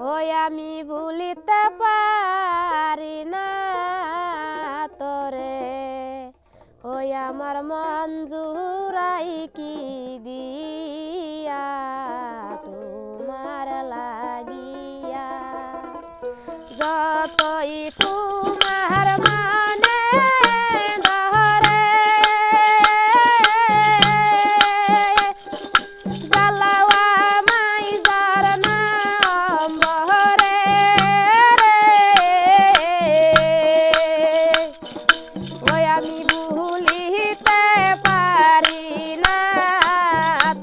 ওই আমি ভুলিতে পারি না তোরে, ওই আমার মন জুড়াই কি দিয়া তোমার লাগিয়া, যতই তোমার মানে ধরে জ্বালাওয়া মাই যার নাম বহরে ওই আমি ভুলিতে পারি না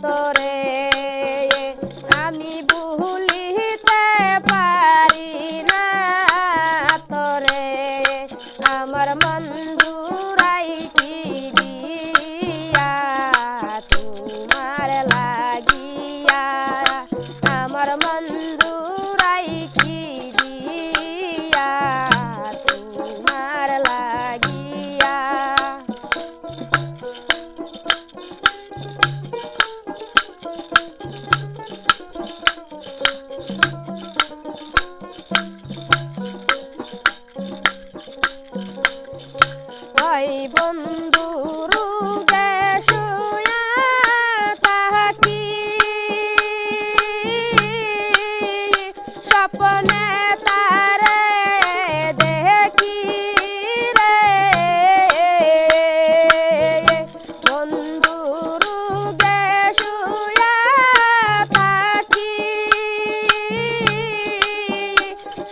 তোরে, আমি ভুলিতে পারি না তোরে, আমার মন জুড়াই কি দিয়া তোমার লাগিয়া, আমার মন জুড়াই কি দিয়া তোমার লাগিয়া। ওই বন্ধু রোগে শুয়া থাকি, স্বপ্নে তারে দেখি রে, বন্ধু রোগে শুয়া থাকি,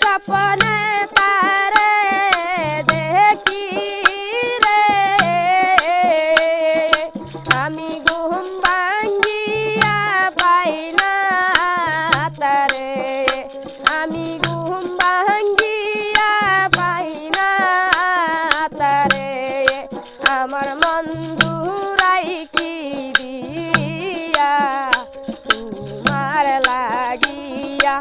স্বপ্নে তারে দেখি রে, আমি ঘুম ভাঙ্গিয়া পাই না তারে, আমি ঘুম ভাঙ্গিয়া পাই না তারে, আমার মন জুড়াই কি দিয়া তোমার লাগিয়া,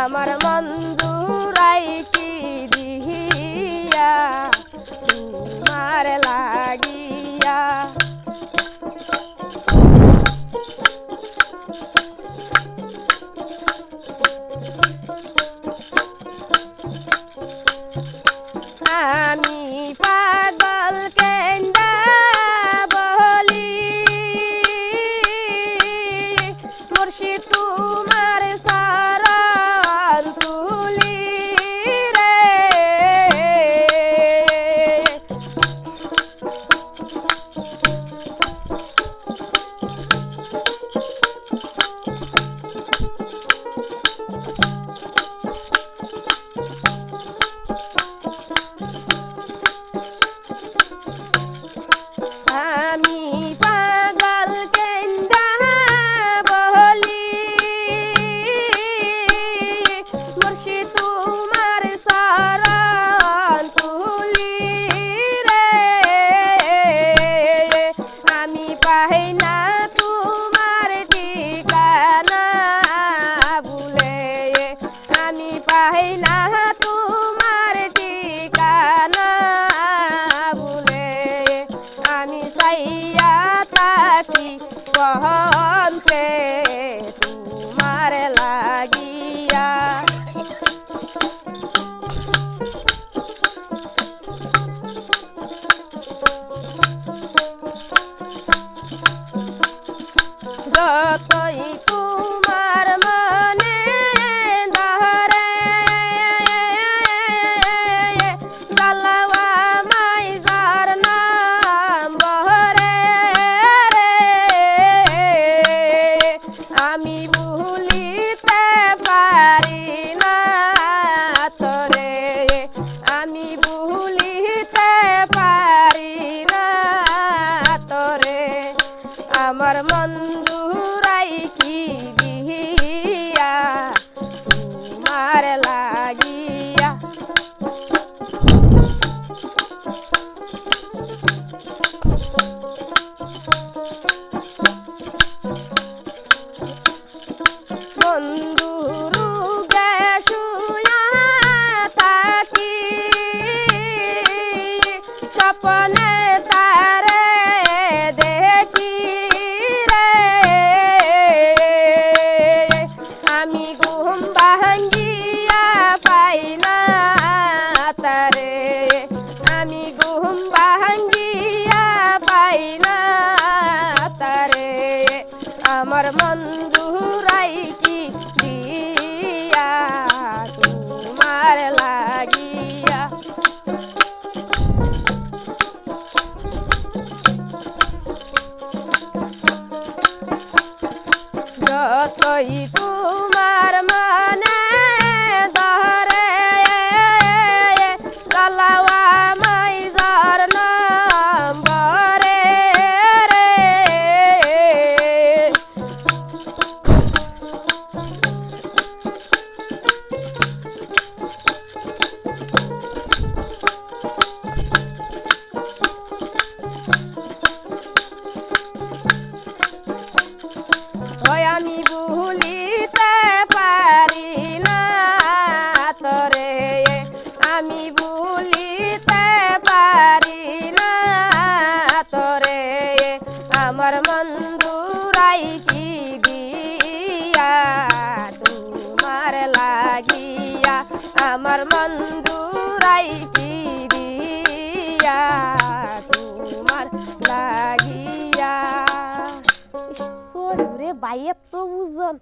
আমার মন জুড়াই কি দিয়া তোমার লাগিয়া। আমি পাগল কেন্দা বলি, মুর্শিদ তোমার শরণ তুলি রে, আমি পাগল কেন্দা বলি, মুর্শিদ তোমার শরণ তুলি রে, আমি পাই না তোমার ঠিকানা ভুলে, আমি পাই না তোমার ঠিকানা ভুলে, আমি চাইয়া থাকি কহন্তে তোমার লাগিয়া, যতই তোমার মনে ধরে জ্বালাওয়া মাই যার নাম বহরে আমি ভুলিতে পারি না তোরে, আমি ভুলিতে পারি না তোরে, আমার মন জুড়াই কি দিয়া তোমার লাগিয়া। বন্ধু রোগে শুয়া থাকি, স্বপ্নে তারে দেখি রে, আমি ঘুম ভাঙ্গি হয় আমি ভুলিতে পারি না তোরে আমি ভুলিতে পারি না তোরে আমার বন্ধুরাই কি দিয়া তোমার লাগিয়া আমার বন্ধুরাই কি দিয়া তোমার লাগিয়া রে বাইয়ের তো বুঝন।